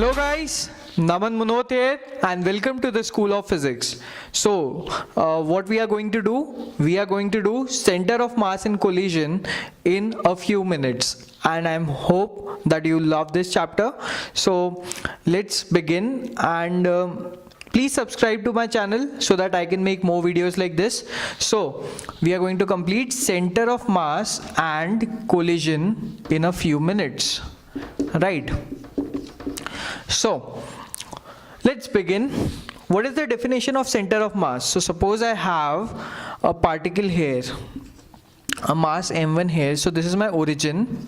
Hello guys, Naman Munot here and welcome to the School of Physics. So what we are going to do? We are going to do center of mass and collision in a few minutes, and I hope that you love this chapter. So let's begin, and please subscribe to my channel so that I can make more videos like this. So we are going to complete center of mass and collision in a few minutes, right? So let's begin. What is the definition of center of mass? So suppose I have a particle here, a mass m1 here. So this is my origin.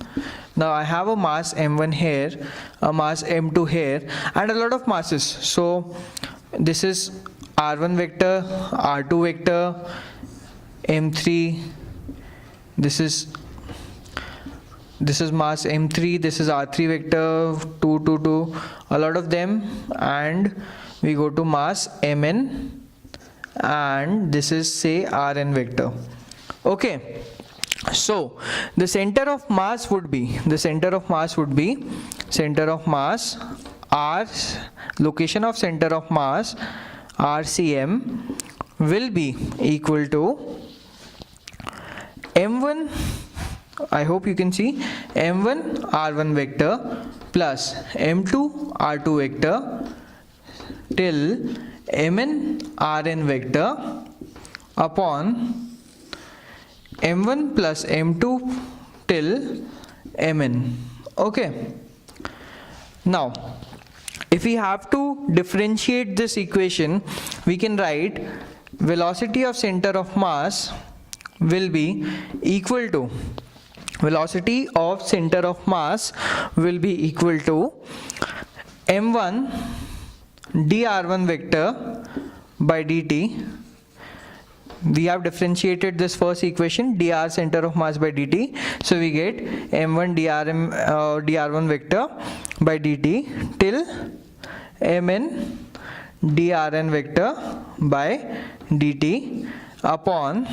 Now I have a mass m1 here, a mass m2 here, and a lot of masses. So this is r1 vector, r2 vector, m3. This is mass m3, this is r3 vector, 2, 2, 2, a lot of them, and we go to mass mn, and this is say rn vector. Okay, so the center of mass would be center of mass r, location of center of mass rcm will be equal to m1, I hope you can see, m1 r1 vector plus m2 r2 vector till mn rn vector upon m1 plus m2 till mn. Okay, now if we have to differentiate this equation, we can write velocity of center of mass will be equal to velocity of center of mass will be equal to m1 dr1 vector by dt. We have differentiated this first equation, dr center of mass by dt, so we get m1 dr1 vector by dt till mn drn vector by dt upon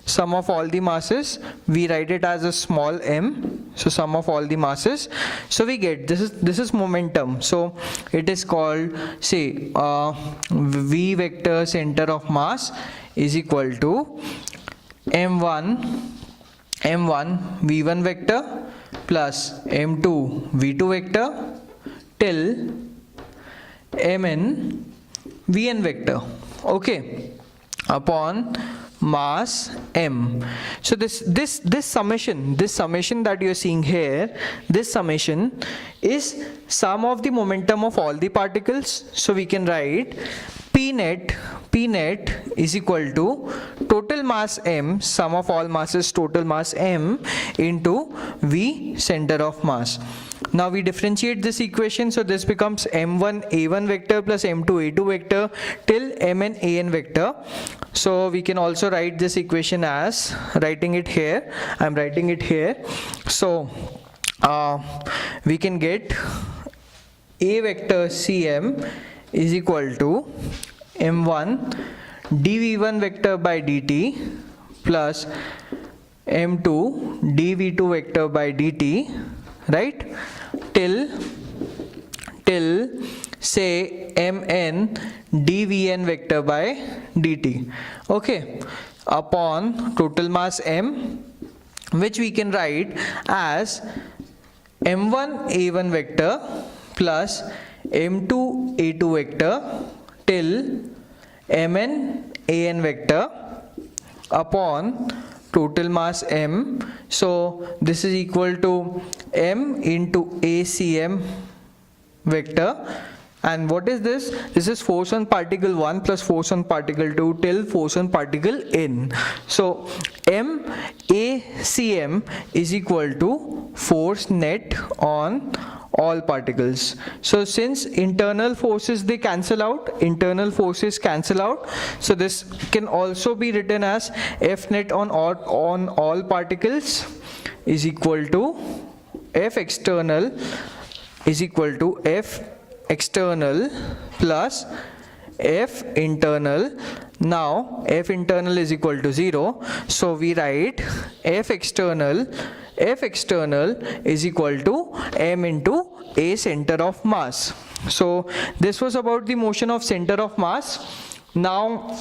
sum of all the masses. We write it as a small m, so sum of all the masses. So we get this is momentum, so it is called, say, v vector center of mass is equal to m1 v1 vector plus m2 v2 vector till mn vn vector, okay, upon mass m. So this summation that you are seeing here, this summation is sum of the momentum of all the particles. So we can write p net is equal to total mass m, sum of all masses, total mass m, into v center of mass. Now we differentiate this equation, so this becomes m1 a1 vector plus m2 a2 vector till mn an vector. So we can also write this equation as, writing it here, I'm writing it here. So we can get a vector cm is equal to m1 dv1 vector by dt plus m2 dv2 vector by dt, right, till say mn dvn vector by dt, okay, upon total mass m, which we can write as m1 a1 vector plus m2 a2 vector till mn an vector upon total mass m. So this is equal to m into acm vector. And what is this? This is force on particle 1 plus force on particle 2 till force on particle n. So m acm is equal to force net on all particles. So since internal forces cancel out, so this can also be written as F net on all particles is equal to F external is equal to F external plus F internal. Now F internal is equal to 0, so we write F external F external is equal to m into a center of mass. So this was about the motion of center of mass. Now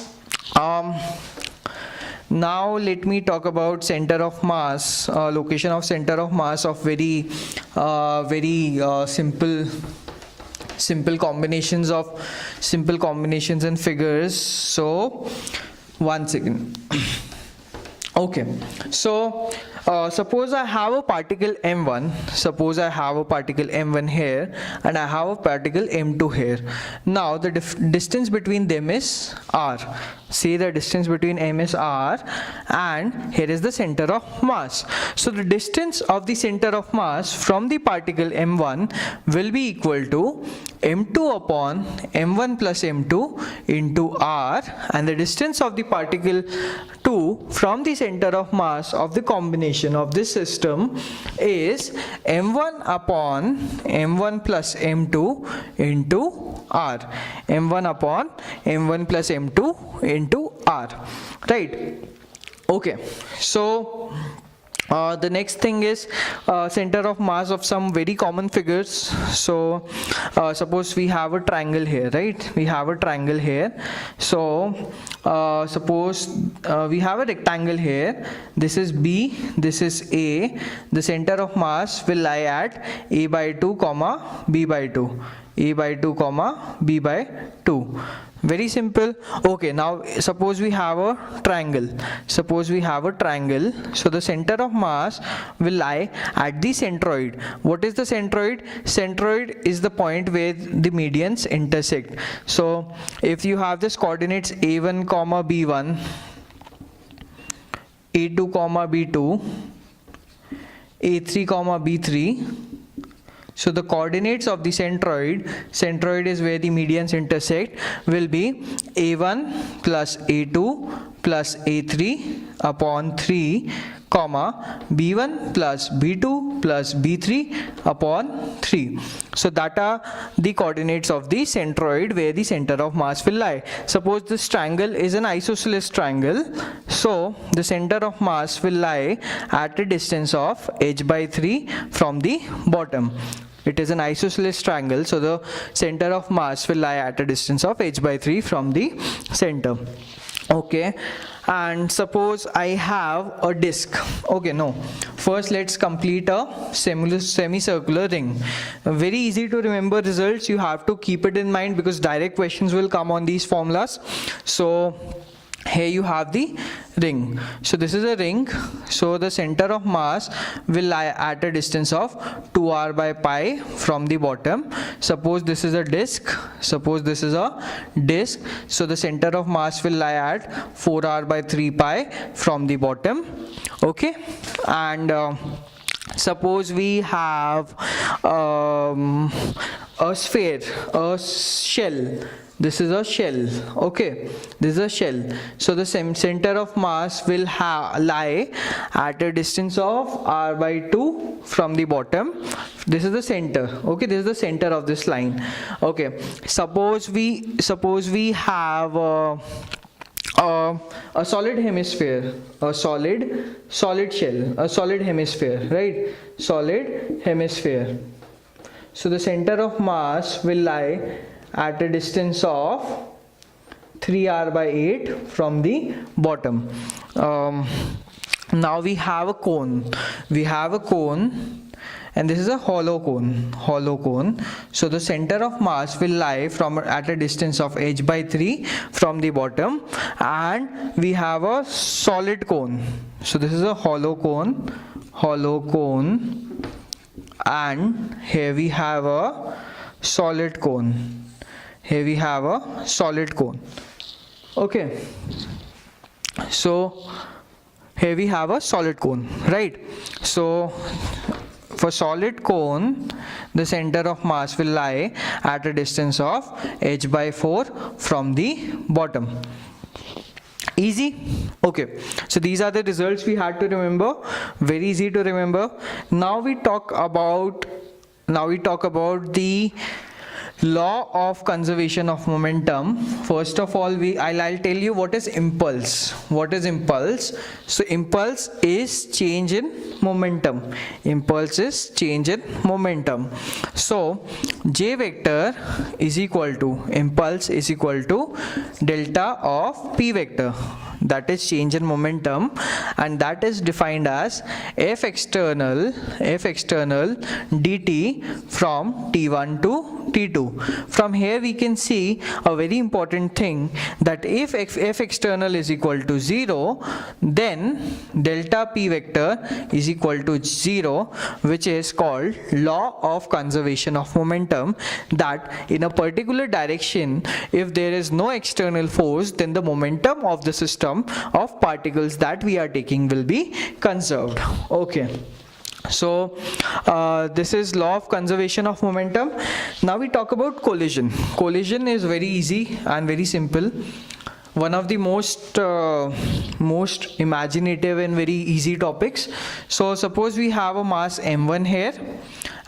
let me talk about center of mass, location of center of mass of very simple combinations and figures. So one second. Okay, so suppose I have a particle m1, here, and I have a particle m2 here. Now the distance between them is r. Say the distance between m is r, and here is the center of mass. So the distance of the center of mass from the particle m1 will be equal to m2 upon m1 plus m2 into r, and the distance of the particle 2 from the center of mass of the combination of this system is m1 upon m1 plus m2 into r. m1 upon m1 plus m2 into r, right? Okay, so the next thing is center of mass of some very common figures. So suppose we have a triangle here, right? So suppose we have a rectangle here. This is B, this is A. The center of mass will lie at A by 2 comma B by 2. A by 2 comma B by 2. Very simple. Okay, now suppose we have a triangle. So the center of mass will lie at the centroid. What is the centroid? Centroid is the point where the medians intersect. So if you have this coordinates a1 comma b1, a2 comma b2, a3 comma b3, so the coordinates of the centroid is where the medians intersect, will be a1 plus a2 plus a3 upon 3, comma b1 plus b2 plus b3 upon 3. So that are the coordinates of the centroid where the center of mass will lie. Suppose this triangle is an isosceles triangle, so the center of mass will lie at a distance of h by 3 from the bottom. It is an isosceles triangle, so the center of mass will lie at a distance of h by 3 from the center. Okay, and suppose I have a disk. Okay, no, first let's complete a semicircular ring. Very easy to remember results. You have to keep it in mind because direct questions will come on these formulas. So here you have the ring. So this is a ring. So the center of mass will lie at a distance of 2r by pi from the bottom. Suppose this is a disk. So the center of mass will lie at 4r by 3 pi from the bottom. Okay, and suppose we have a sphere, a shell. This is a shell. Okay, this is a shell. So the center of mass will lie at a distance of r by 2 from the bottom. This is the center. Okay, this is the center of this line. Okay, suppose we have a solid hemisphere, a solid shell, a solid hemisphere, right? Solid hemisphere. So the center of mass will lie at a distance of 3r by 8 from the bottom. Now we have a cone. And this is a hollow cone. So the center of mass will lie at a distance of h by 3 from the bottom, and we have a solid cone. So this is a hollow cone, and here we have a solid cone. Okay, so here we have a solid cone, right? So for solid cone, the center of mass will lie at a distance of h by 4 from the bottom. Easy? Okay, so these are the results we had to remember. Very easy to remember. Now we talk about the law of conservation of momentum. First of all, I'll tell you what is impulse. What is impulse? So impulse is change in momentum. Impulse is change in momentum. So J vector is equal to, impulse is equal to delta of P vector, that is change in momentum, and that is defined as F external dt from T1 to T2. From here we can see a very important thing, that if F external is equal to 0, then delta P vector is equal to 0, which is called law of conservation of momentum, that in a particular direction, if there is no external force, then the momentum of the system of particles that we are taking will be conserved. Okay. So this is law of conservation of momentum. Now we talk about collision. Collision is very easy and very simple. One of the most imaginative and very easy topics. So suppose we have a mass m1 here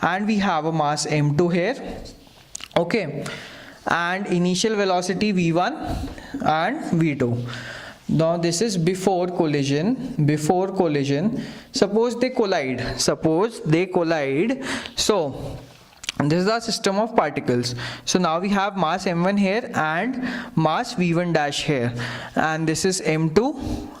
and we have a mass m2 here. Okay, and initial velocity v1 and v2. Now this is before collision. Suppose they collide. So this is the system of particles. So now we have mass m1 here and mass v1 dash here, and this is m2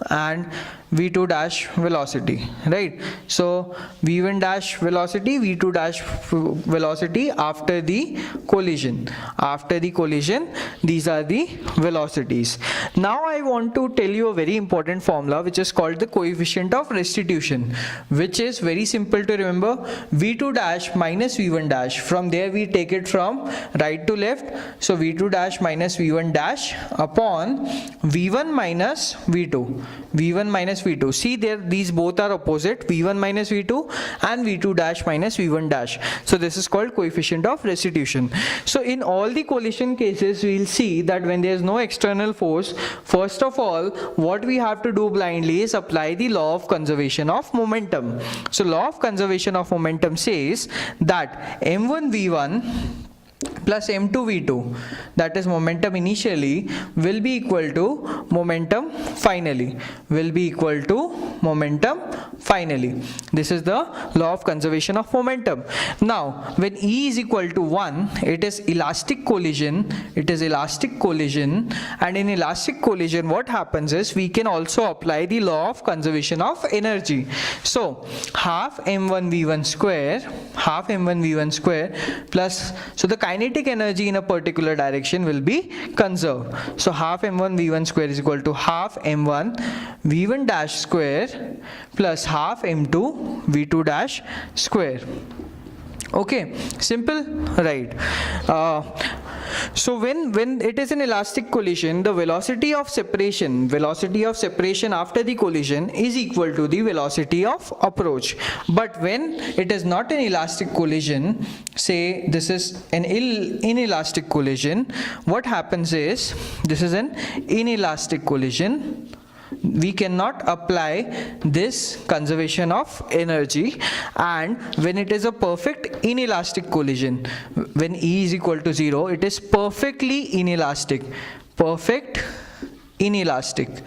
and v2 dash velocity, right? So v1 dash velocity, v2 dash velocity after the collision. These are the velocities. Now I want to tell you a very important formula which is called the coefficient of restitution, which is very simple to remember. v2 dash minus v1 dash. From there we take it from right to left. So v2 dash minus v1 dash upon v1 minus v2. See there, these both are opposite, v1 minus v2 and v2 dash minus v1 dash. So this is called coefficient of restitution. So in all the collision cases, we will see that when there is no external force, first of all, what we have to do blindly is apply the law of conservation of momentum. So law of conservation of momentum says that m1 v1 plus m2 v2, that is momentum initially, will be equal to momentum finally. This is the law of conservation of momentum. Now when E is equal to 1, it is elastic collision, and in elastic collision what happens is we can also apply the law of conservation of energy. So half m1 v1 square plus, so the kinetic energy in a particular direction will be conserved. So half m1 v1 square is equal to half m1 v1 dash square plus half m2 v2 dash square. Okay, simple, right? So when it is an elastic collision, the velocity of separation after the collision is equal to the velocity of approach. But when it is not an elastic collision, say this is an inelastic collision, what happens is, this is an inelastic collision, we cannot apply this conservation of energy. And when it is a perfect inelastic collision, when E is equal to 0, it is perfectly inelastic. Perfect inelastic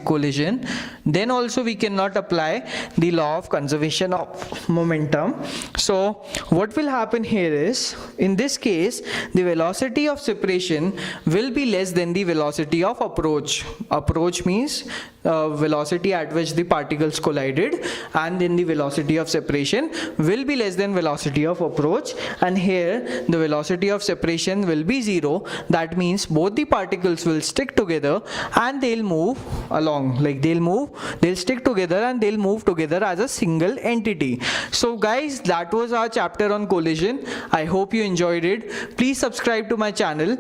collision, then also we cannot apply the law of conservation of momentum. So what will happen here is, in this case, the velocity of separation will be less than the velocity of approach. Approach means velocity at which the particles collided, and then the velocity of separation will be less than velocity of approach, and here the velocity of separation will be 0. That means both the particles will stick together and they'll move along, like they'll stick together and they'll move together as a single entity. So guys, that was our chapter on collision. I hope you enjoyed it. Please subscribe to my channel.